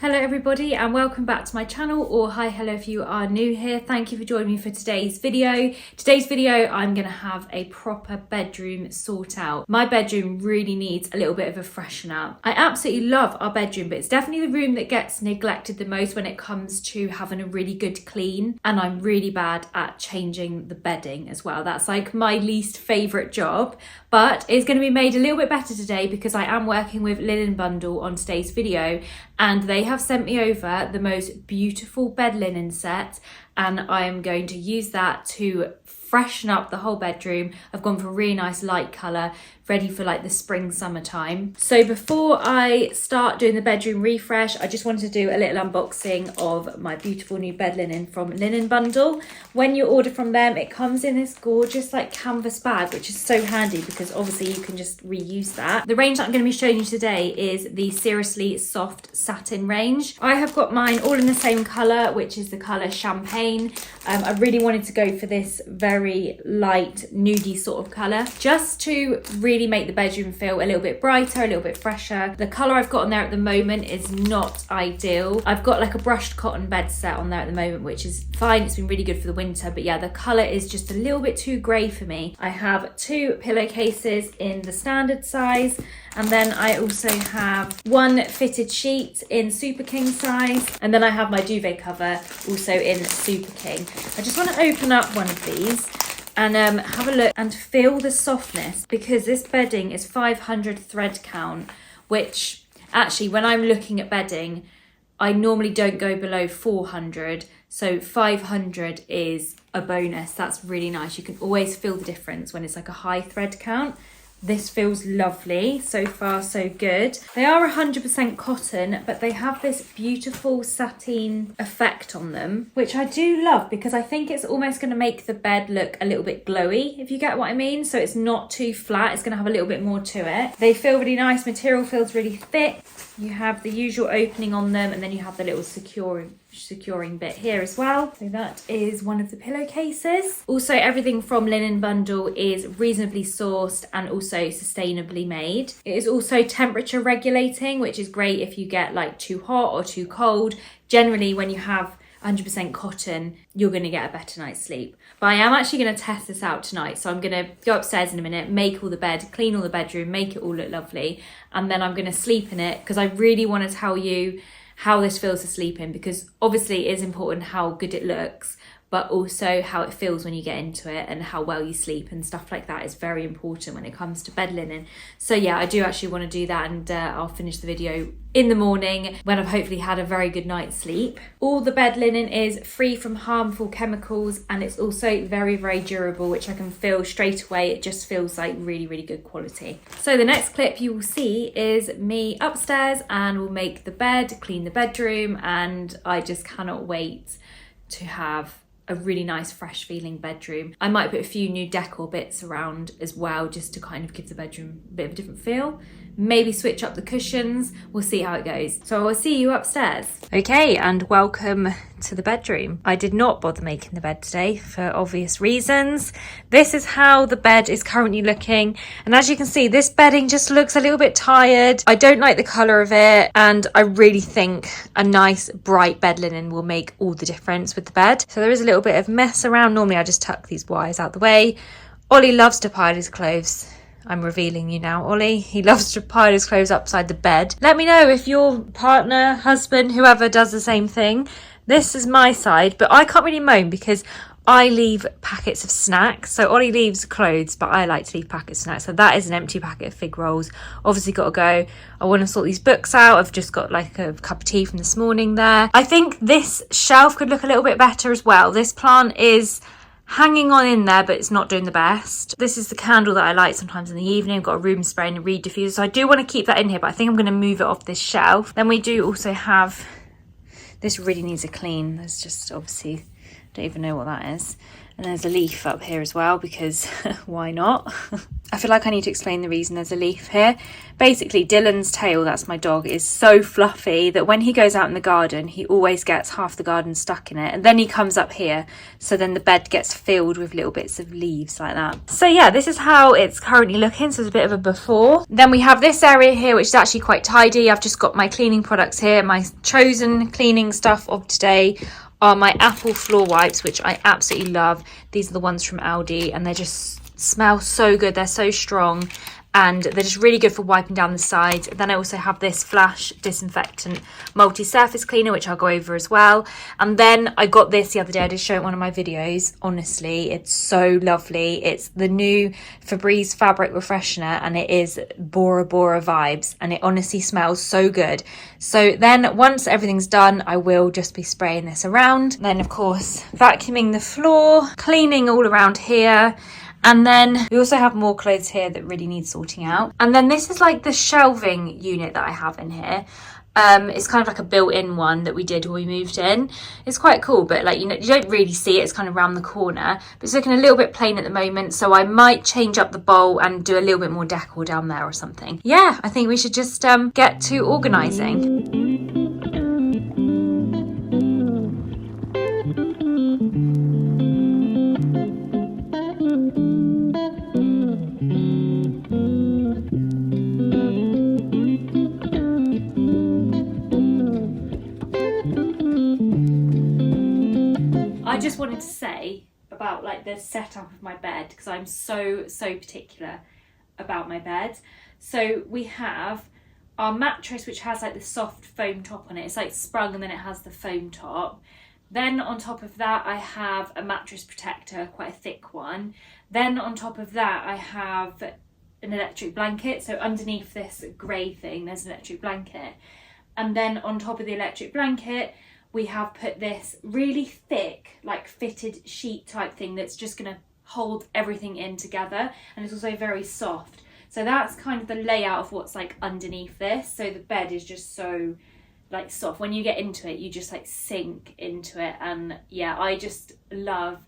Hello everybody and welcome back to my channel, or hi hello if you are new here. Thank you for joining me for today's video. Today's video I'm going to have a proper bedroom sort out. My bedroom really needs a little bit of a freshen up. I absolutely love our bedroom, but it's definitely the room that gets neglected the most when it comes to having a really good clean, and I'm really bad at changing the bedding as well. That's like my least favourite job, but it's going to be made a little bit better today because I am working with Linenbundle on today's video, and they have sent me over the most beautiful bed linen set, and I am going to use that to freshen up the whole bedroom. I've gone for a really nice light colour, ready for like the spring summertime. So before I start doing the bedroom refresh, I just wanted to do a little unboxing of my beautiful new bed linen from Linenbundle. When you order from them, it comes in this gorgeous like canvas bag, which is so handy because obviously you can just reuse that. The range that I'm going to be showing you today is the Seriously Soft Satin range. I have got mine all in the same colour, which is the colour Champagne. I really wanted to go for this very light nudie sort of colour, just to really make the bedroom feel a little bit brighter, a little bit fresher. The colour I've got on there at the moment is not ideal. I've got like a brushed cotton bed set on there at the moment, which is fine. It's been really good for the winter, but yeah, the colour is just a little bit too grey for me. I have 2 pillowcases in the standard size, and then I also have 1 fitted sheet in Super King size, and then I have my duvet cover also in Super King. I just want to open up one of these and have a look and feel the softness, because this bedding is 500 thread count, which actually when I'm looking at bedding, I normally don't go below 400. So 500 is a bonus. That's really nice. You can always feel the difference when it's like a high thread count. This feels lovely. So far, so good. They are 100% cotton, but they have this beautiful sateen effect on them, which I do love because I think it's almost going to make the bed look a little bit glowy, if you get what I mean. So it's not too flat. It's going to have a little bit more to it. They feel really nice. Material feels really thick. You have the usual opening on them, and then you have the little securing bit here as well. So that is one of the pillowcases. Also, everything from Linenbundle is reasonably sourced and also sustainably made. It is also temperature regulating, which is great if you get like too hot or too cold. Generally, when you have 100% cotton, you're going to get a better night's sleep. But I am actually going to test this out tonight. So I'm going to go upstairs in a minute, make all the bed, clean all the bedroom, make it all look lovely. And then I'm going to sleep in it because I really want to tell you how this feels to sleep in, because obviously it is important how good it looks, but also how it feels when you get into it and how well you sleep and stuff like that is very important when it comes to bed linen. So yeah, I do actually want to do that, and I'll finish the video in the morning when I've hopefully had a very good night's sleep. All the bed linen is free from harmful chemicals, and it's also very, very durable, which I can feel straight away. It just feels like really, really good quality. So the next clip you will see is me upstairs, and we'll make the bed, clean the bedroom, and I just cannot wait to have a really nice fresh feeling bedroom. I might put a few new decor bits around as well, just to kind of give the bedroom a bit of a different feel. Maybe switch up the cushions. We'll see how it goes. So I'll see you upstairs. Okay, and welcome to the bedroom. I did not bother making the bed today for obvious reasons. This is how the bed is currently looking. And as you can see, this bedding just looks a little bit tired. I don't like the colour of it. And I really think a nice bright bed linen will make all the difference with the bed. So there is a little bit of mess around. Normally I just tuck these wires out the way. Ollie loves to pile his clothes. I'm revealing you now, Ollie. He loves to pile his clothes upside the bed. Let me know if your partner, husband, whoever does the same thing. This is my side, but I can't really moan because I leave packets of snacks. So Ollie leaves clothes, but I like to leave packets of snacks. So that is an empty packet of fig rolls. Obviously got to go. I want to sort these books out. I've just got like a cup of tea from this morning there. I think this shelf could look a little bit better as well. This plant is hanging on in there, but it's not doing the best. This is the candle that I light sometimes in the evening. I've got a room spray and a reed diffuser, so I do want to keep that in here, but I think I'm going to move it off this shelf. Then we do also have, this really needs a clean. There's just obviously, don't even know what that is. And there's a leaf up here as well because why not? I feel like I need to explain the reason there's a leaf here. Basically, Dylan's tail, that's my dog, is so fluffy that when he goes out in the garden, he always gets half the garden stuck in it. And then he comes up here. So then the bed gets filled with little bits of leaves like that. So yeah, this is how it's currently looking. So it's a bit of a before. Then we have this area here, which is actually quite tidy. I've just got my cleaning products here. My chosen cleaning stuff of today are my apple floor wipes, which I absolutely love. These are the ones from Aldi, and they just smell so good. They're so strong and they're just really good for wiping down the sides. Then I also have this Flash disinfectant multi-surface cleaner, which I'll go over as well. And then I got this the other day. I did show it in one of my videos. Honestly, it's so lovely. It's the new Febreze fabric refreshener, and it is Bora Bora vibes, and it honestly smells so good. So then once everything's done, I will just be spraying this around. Then of course vacuuming the floor, cleaning all around here. And then we also have more clothes here that really need sorting out. And then this is like the shelving unit that I have in here. It's kind of like a built-in one that we did when we moved in. It's quite cool, but like, you know, you don't really see it. It's kind of around the corner, but it's looking a little bit plain at the moment. So I might change up the bowl and do a little bit more decor down there or something. Yeah, I think we should just get to organising. I just wanted to say about like the setup of my bed, because I'm so particular about my bed. So we have our mattress, which has like the soft foam top on it. It's like sprung and then it has the foam top. Then on top of that, I have a mattress protector, quite a thick one. Then on top of that, I have an electric blanket. So underneath this grey thing, there's an electric blanket. And then on top of the electric blanket, we have put this really thick, like fitted sheet type thing that's just gonna hold everything in together. And it's also very soft. So that's kind of the layout of what's like underneath this. So the bed is just so like soft. When you get into it, you just like sink into it. And yeah, I just love,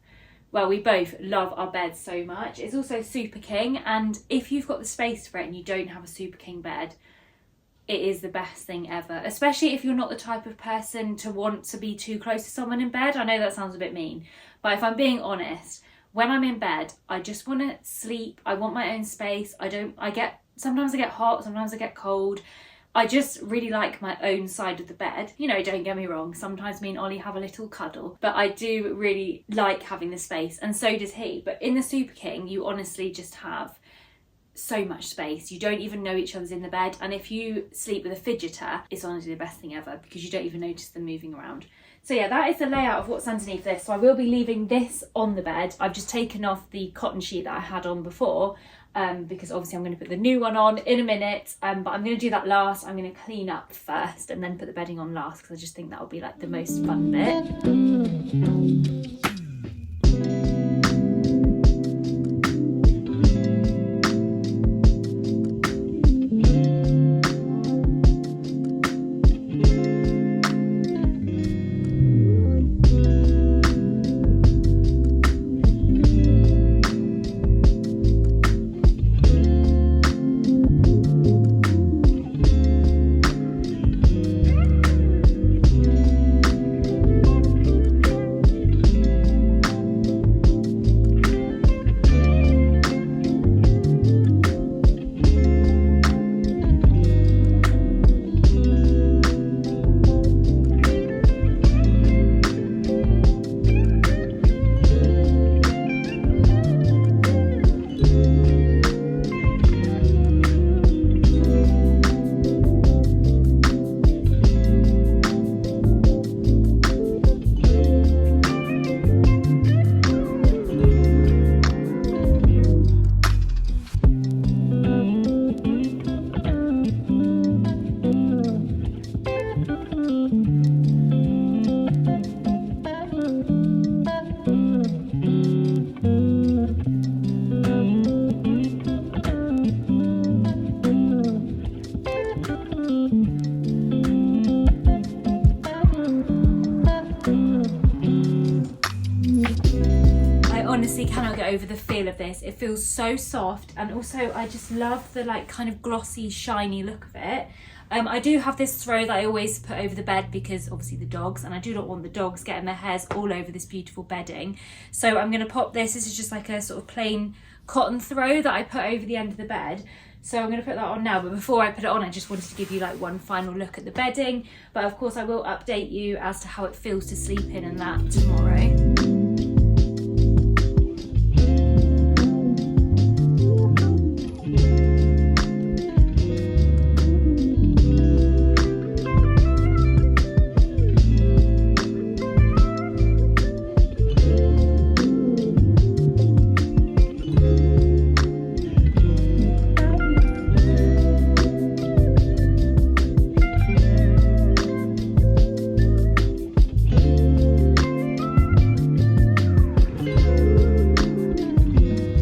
well, we both love our bed so much. It's also Super King. And if you've got the space for it and you don't have a Super King bed, it is the best thing ever, especially if you're not the type of person to want to be too close to someone in bed. I know that sounds a bit mean, but if I'm being honest, when I'm in bed, I just want to sleep. I want my own space. Sometimes I get hot, sometimes I get cold. I just really like my own side of the bed. You know, don't get me wrong, sometimes me and Ollie have a little cuddle, but I do really like having the space, and so does he. But in the Super King, you honestly just have so much space. You don't even know each other's in the bed, and if you sleep with a fidgeter, it's honestly the best thing ever because you don't even notice them moving around. So yeah, that is the layout of what's underneath this. So I will be leaving this on the bed. I've just taken off the cotton sheet that I had on before because obviously I'm going to put the new one on in a minute, but I'm going to do that last. I'm going to clean up first and then put the bedding on last because I just think that will be like the most fun bit. honestly cannot get over the feel of this. It feels so soft, and also I just love the like kind of glossy, shiny look of it. I do have this throw that I always put over the bed because obviously the dogs, and I do not want the dogs getting their hairs all over this beautiful bedding. So I'm going to pop this. This is just like a sort of plain cotton throw that I put over the end of the bed. So I'm going to put that on now, but before I put it on, I just wanted to give you like one final look at the bedding. But of course I will update you as to how it feels to sleep in and that tomorrow.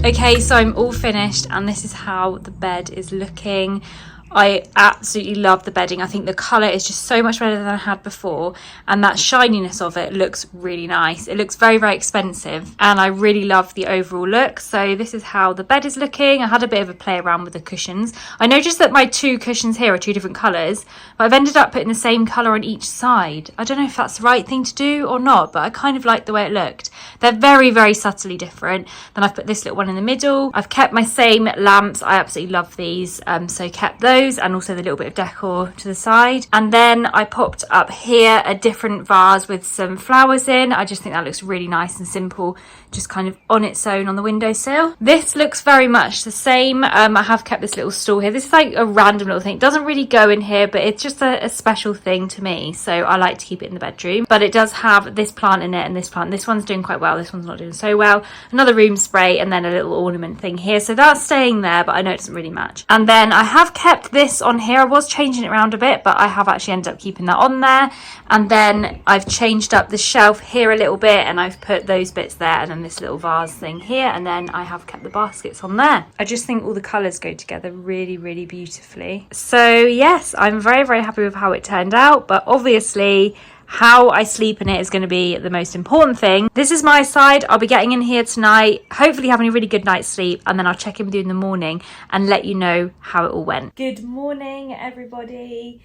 Okay, so I'm all finished and this is how the bed is looking. I absolutely love the bedding. I think the colour is just so much better than I had before, and that shininess of it looks really nice. It looks very, very expensive, and I really love the overall look. So this is how the bed is looking. I had a bit of a play around with the cushions. I noticed that my two cushions here are two different colours, but I've ended up putting the same colour on each side. I don't know if that's the right thing to do or not, but I kind of like the way it looked. They're very, very subtly different. Then I've put this little one in the middle. I've kept my same lamps. I absolutely love these, so kept those, and also the little bit of decor to the side. And then I popped up here a different vase with some flowers in. I just think that looks really nice and simple, just kind of on its own on the windowsill. This looks very much the same. I have kept this little stool here. This is like a random little thing. It doesn't really go in here, but it's just a special thing to me, so I like to keep it in the bedroom. But it does have this plant in it and this plant. This one's doing quite well, this one's not doing so well. Another room spray, and then a little ornament thing here, so that's staying there, but I know it doesn't really match. And then I have kept this on here. I was changing it around a bit, but I have actually ended up keeping that on there. And then I've changed up the shelf here a little bit, and I've put those bits there, and then this little vase thing here, and then I have kept the baskets on there. I just think all the colours go together really, really beautifully. So yes, I'm very, very happy with how it turned out, but obviously how I sleep in it is going to be the most important thing. This is my side. I'll be getting in here tonight, hopefully having a really good night's sleep, and then I'll check in with you in the morning and let you know how it all went. Good morning, everybody.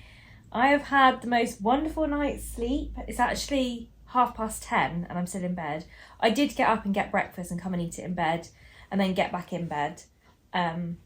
I have had the most wonderful night's sleep. It's actually 10:30 and I'm still in bed. I did get up and get breakfast and come and eat it in bed and then get back in bed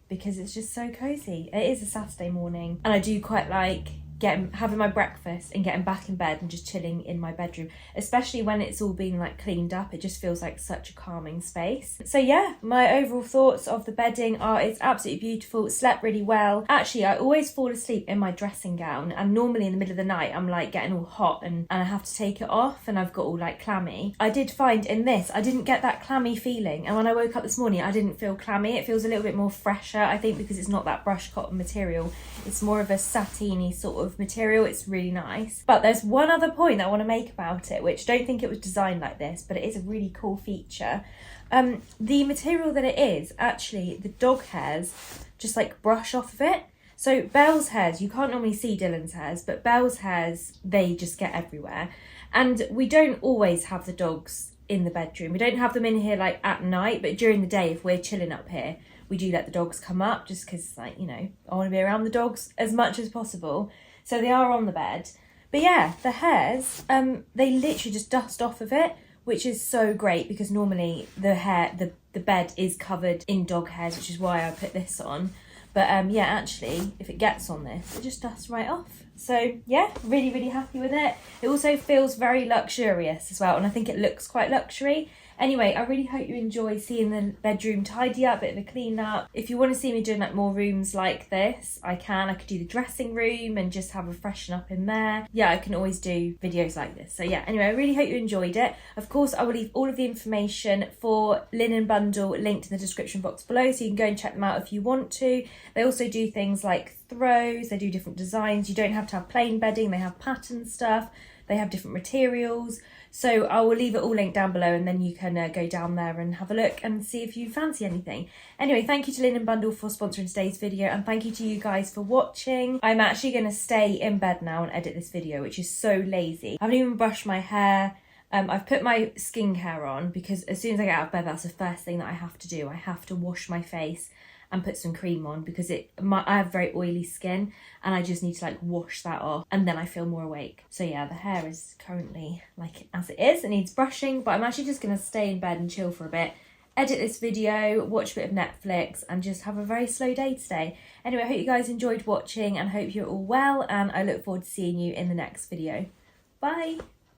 because it's just so cozy. It is a Saturday morning and I do quite like having my breakfast and getting back in bed and just chilling in my bedroom, especially when it's all been like cleaned up. It just feels like such a calming space. So yeah, my overall thoughts of the bedding are it's absolutely beautiful. It slept really well. Actually, I always fall asleep in my dressing gown, and normally in the middle of the night I'm like getting all hot and I have to take it off and I've got all like clammy. I did find in this I didn't get that clammy feeling, and when I woke up this morning I didn't feel clammy. It feels a little bit more fresher, I think, because it's not that brushed cotton material. It's more of a satiny sort of material. It's really nice. But there's one other point that I want to make about it, which I don't think it was designed like this, but it is a really cool feature. The material that it is, actually the dog hairs just like brush off of it. So Belle's hairs, you can't normally see Dylan's hairs, but Belle's hairs, they just get everywhere. And we don't always have the dogs in the bedroom. We don't have them in here like at night, but during the day, if we're chilling up here, we do let the dogs come up just because, like, you know, I want to be around the dogs as much as possible. So they are on the bed. But yeah, the hairs, they literally just dust off of it, which is so great because normally the bed is covered in dog hairs, which is why I put this on. But yeah, actually, if it gets on this, it just dusts right off. So yeah, really, really happy with it. It also feels very luxurious as well, and I think it looks quite luxury. Anyway, I really hope you enjoy seeing the bedroom tidy up, bit of a clean up. If you want to see me doing like more rooms like this, I could do the dressing room and just have a freshen up in there. Yeah, I can always do videos like this. So yeah, anyway, I really hope you enjoyed it. Of course, I will leave all of the information for Linenbundle linked in the description box below, so you can go and check them out if you want to. They also do things like throws, they do different designs. You don't have to have plain bedding, they have pattern stuff, they have different materials. So I will leave it all linked down below, and then you can go down there and have a look and see if you fancy anything. Anyway, thank you to Linenbundle for sponsoring today's video, and thank you to you guys for watching. I'm actually going to stay in bed now and edit this video, which is so lazy. I haven't even brushed my hair. I've put my skincare on because as soon as I get out of bed, that's the first thing that I have to do. I have to wash my face and put some cream on because I have very oily skin and I just need to like wash that off and then I feel more awake. So yeah, the hair is currently like as it is. It needs brushing, but I'm actually just going to stay in bed and chill for a bit, edit this video, watch a bit of Netflix and just have a very slow day today. Anyway, I hope you guys enjoyed watching and hope you're all well, and I look forward to seeing you in the next video. Bye!